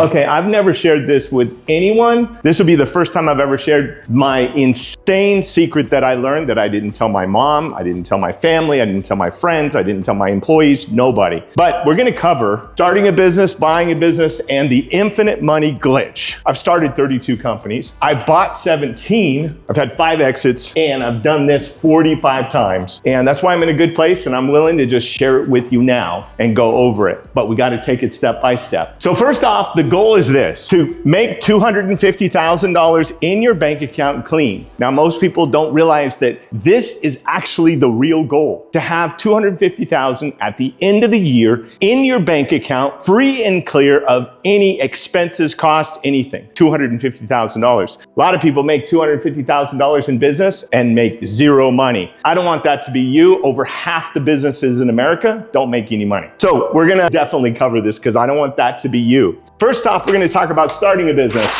Okay, I've never shared this with anyone. This will be the first time I've ever shared my insane secret that I learned that I didn't tell my mom, I didn't tell my family, I didn't tell my friends, I didn't tell my employees, nobody. But we're gonna cover starting a business, buying a business, and the infinite money glitch. I've started 32 companies. I bought 17. I've had 5 exits, and I've done this 45 times. And that's why I'm in a good place, and I'm willing to just share it with you now and go over it. But we gotta take it step by step. So first off, the goal is this, to make $250,000 in your bank account clean. Now, most people don't realize that this is actually the real goal, to have $250,000 at the end of the year in your bank account, free and clear of any expenses, cost, anything. $250,000. A lot of people make $250,000 in business and make zero money. I don't want that to be you. Over half the businesses in America don't make any money. So we're gonna definitely cover this because I don't want that to be you. First off, we're gonna talk about starting a business.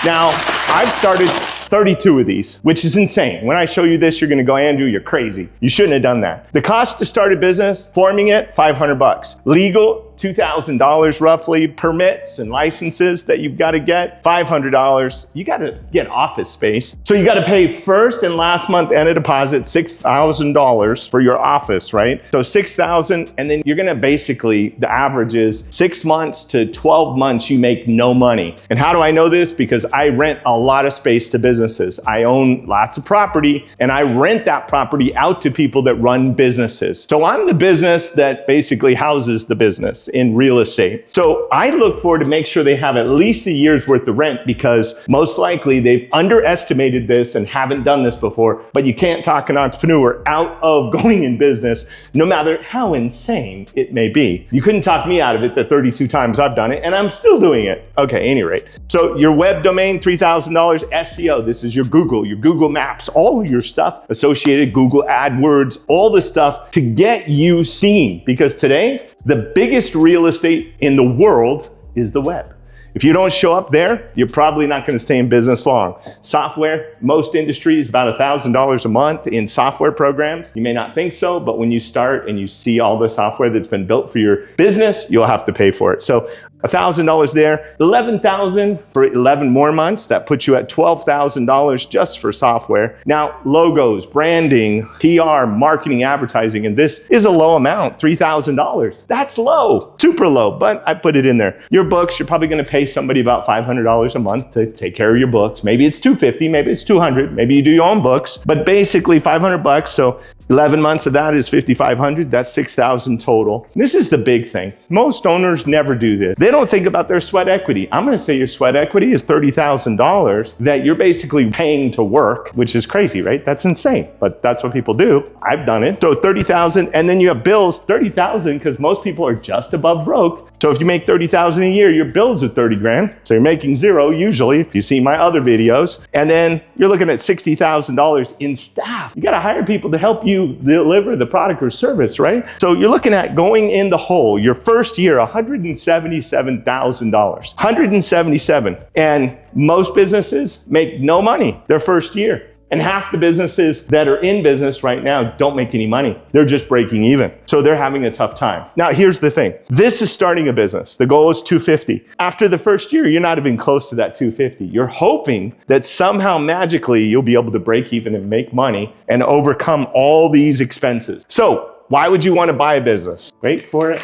Now, I've started 32 of these, which is insane. When I show you this, you're gonna go, Andrew, you're crazy. You shouldn't have done that. The cost to start a business, forming it, $500. Legal, $2,000 roughly. Permits and licenses that you've got to get, $500. You got to get office space. So you got to pay first and last month and a deposit, $6,000 for your office, right? So $6,000, and then you're going to basically, the average is 6 months to 12 months, you make no money. And how do I know this? Because I rent a lot of space to businesses. I own lots of property, and I rent that property out to people that run businesses. So I'm the business that basically houses the business in real estate. So I look for to make sure they have at least a year's worth of rent, because most likely they've underestimated this and haven't done this before. But you can't talk an entrepreneur out of going in business, no matter how insane it may be. You couldn't talk me out of it the 32 times I've done it, and I'm still doing it. Okay, any rate. So your web domain, $3,000. SEO, this is your Google Maps, all your stuff associated, Google AdWords, all the stuff to get you seen. Because today, the biggest real estate in the world is the web. If you don't show up there, you're probably not going to stay in business long. Software, most industries, about $1,000 a month in software programs. You may not think so, but when you start and you see all the software that's been built for your business, you'll have to pay for it. So $1,000 there, $11,000 for 11 more months. That puts you at $12,000 just for software. Now, logos, branding, PR, marketing, advertising, and this is a low amount, $3,000. That's low, super low, but I put it in there. Your books, you're probably gonna pay somebody about $500 a month to take care of your books. Maybe it's $250, maybe it's $200, maybe you do your own books, but basically $500. So 11 months of that is $5,500. That's $6,000 total. This is the big thing. Most owners never do this. They don't think about their sweat equity. I'm going to say your sweat equity is $30,000 that you're basically paying to work, which is crazy, right? That's insane, but that's what people do. I've done it. So $30,000, and then you have bills, $30,000, because most people are just above broke. So if you make $30,000 a year, your bills are 30 grand. So you're making zero usually, if you see my other videos. And then you're looking at $60,000 in staff. You got to hire people to help you deliver the product or service, right? So you're looking at going in the hole, your first year, $177,000, 177. And most businesses make no money their first year. And half the businesses that are in business right now don't make any money. They're just breaking even. So they're having a tough time. Now, here's the thing. This is starting a business. The goal is $250. After the first year, you're not even close to that $250. You're hoping that somehow magically you'll be able to break even and make money and overcome all these expenses. So why would you want to buy a business? Wait for it.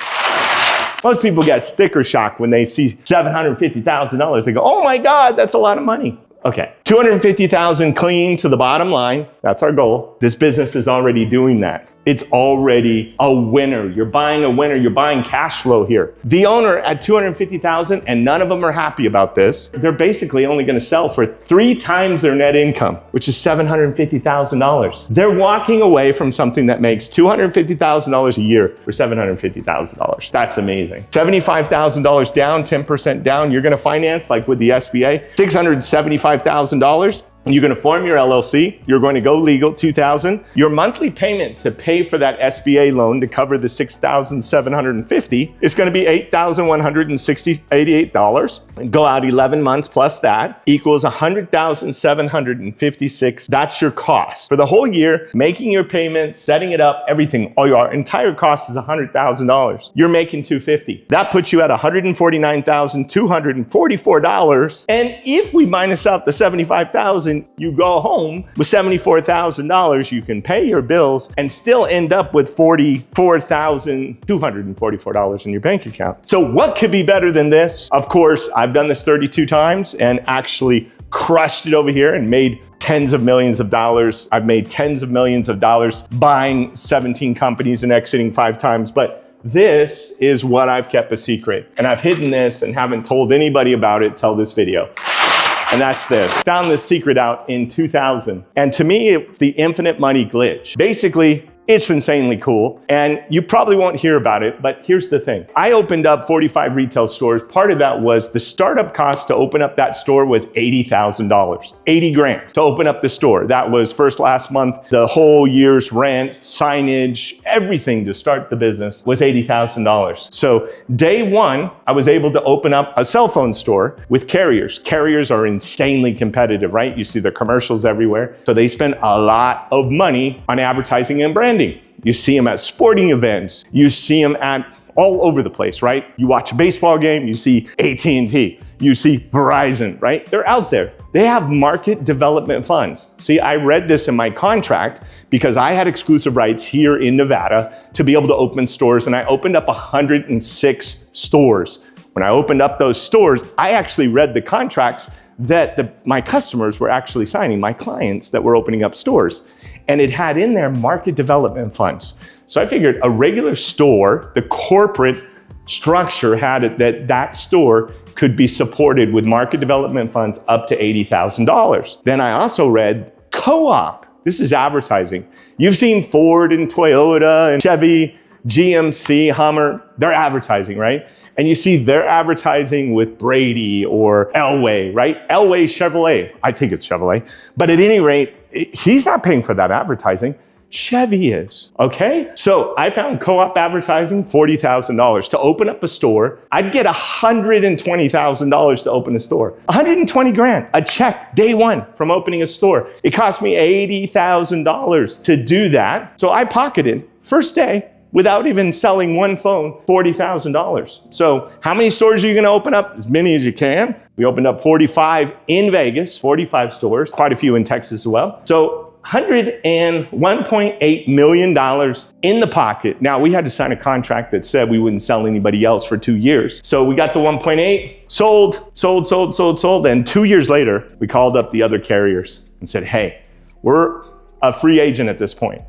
Most people get sticker shock when they see $750,000. They go, oh my God, that's a lot of money. Okay, $250,000 clean to the bottom line. That's our goal. This business is already doing that. It's already a winner. You're buying a winner. You're buying cash flow here. The owner at $250,000, and none of them are happy about this. They're basically only going to sell for 3 times their net income, which is $750,000. They're walking away from something that makes $250,000 a year for $750,000. That's amazing. $75,000 down, 10% down. You're going to finance, like with the SBA, $675,000. You're going to form your LLC. You're going to go legal, $2,000. Your monthly payment to pay for that SBA loan to cover the $6,750 is going to be $8,188. And go out 11 months plus that equals $100,756. That's your cost. For the whole year, making your payments, setting it up, everything, all your entire cost is $100,000. You're making $250. That puts you at $149,244. And if we minus out the $75,000, you go home with $74,000. You can pay your bills and still end up with $44,244 in your bank account. So what could be better than this? Of course, I've done this 32 times and actually crushed it over here and made tens of millions of dollars. I've made tens of millions of dollars buying 17 companies and exiting 5 times. But this is what I've kept a secret. And I've hidden this and haven't told anybody about it till this video. And that's this. Found this secret out in 2000. And to me, it's the infinite money glitch. Basically, it's insanely cool, and you probably won't hear about it, but here's the thing. I opened up 45 retail stores. Part of that was the startup cost to open up that store was $80,000, 80 grand to open up the store. That was first last month, the whole year's rent, signage, everything to start the business was $80,000. So day one, I was able to open up a cell phone store with carriers. Carriers are insanely competitive, right? You see the commercials everywhere. So they spend a lot of money on advertising and branding. You see them at sporting events. You see them at all over the place, right? You watch a baseball game, you see AT&T, you see Verizon, right? They're out there. They have market development funds. See, I read this in my contract because I had exclusive rights here in Nevada to be able to open stores, and I opened up 106 stores. When I opened up those stores, I actually read the contracts that my customers were actually signing, my clients that were opening up stores. And it had in there market development funds. So I figured a regular store, the corporate structure had it that store could be supported with market development funds up to $80,000. Then I also read co-op. This is advertising. You've seen Ford and Toyota and Chevy, GMC, Hummer, they're advertising, right? And you see they're advertising with Brady or Elway, right? Elway Chevrolet, I think it's Chevrolet. But at any rate, he's not paying for that advertising. Chevy is, okay? So I found co-op advertising, $40,000. To open up a store, I'd get $120,000 to open a store. 120 grand, a check, day one from opening a store. It cost me $80,000 to do that. So I pocketed, first day, without even selling one phone, $40,000. So how many stores are you gonna open up? As many as you can. We opened up 45 in Vegas, 45 stores, quite a few in Texas as well. So $101.8 million in the pocket. Now we had to sign a contract that said we wouldn't sell anybody else for 2 years. So we got the 1.8, sold. And 2 years later, we called up the other carriers and said, hey, we're a free agent at this point.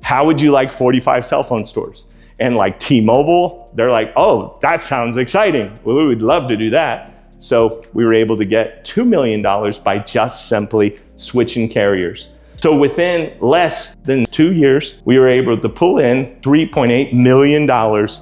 How would you like 45 cell phone stores? And like T-Mobile, they're like, oh, that sounds exciting. Well, we would love to do that. So we were able to get $2 million by just simply switching carriers. So within less than 2 years, we were able to pull in $3.8 million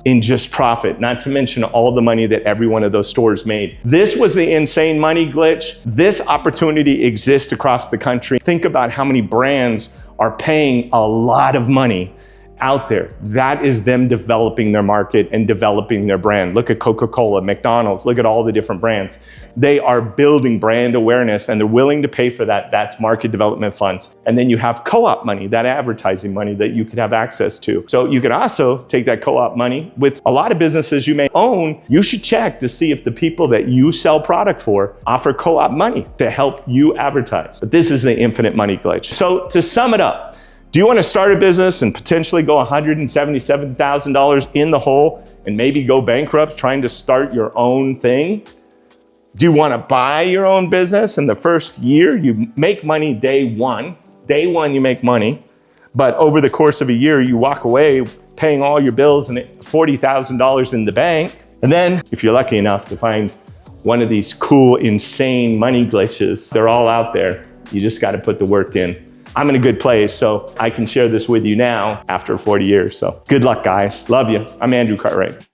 in just profit, not to mention all the money that every one of those stores made. This was the insane money glitch. This opportunity exists across the country. Think about how many brands are paying a lot of money out there. That is them developing their market and developing their brand. Look at Coca-Cola, McDonald's, look at all the different brands. They are building brand awareness and they're willing to pay for that. That's market development funds. And then you have co-op money, that advertising money that you could have access to. So you could also take that co-op money with a lot of businesses you may own. You should check to see if the people that you sell product for offer co-op money to help you advertise. But this is the infinite money glitch. So to sum it up, do you want to start a business and potentially go $177,000 in the hole and maybe go bankrupt trying to start your own thing? Do you want to buy your own business and the first year you make money day one? Day one you make money, but over the course of a year you walk away paying all your bills and $40,000 in the bank. And then if you're lucky enough to find one of these cool, insane money glitches, they're all out there. You just got to put the work in. I'm in a good place, so I can share this with you now after 40 years. So good luck, guys. Love you. I'm Andrew Cartwright.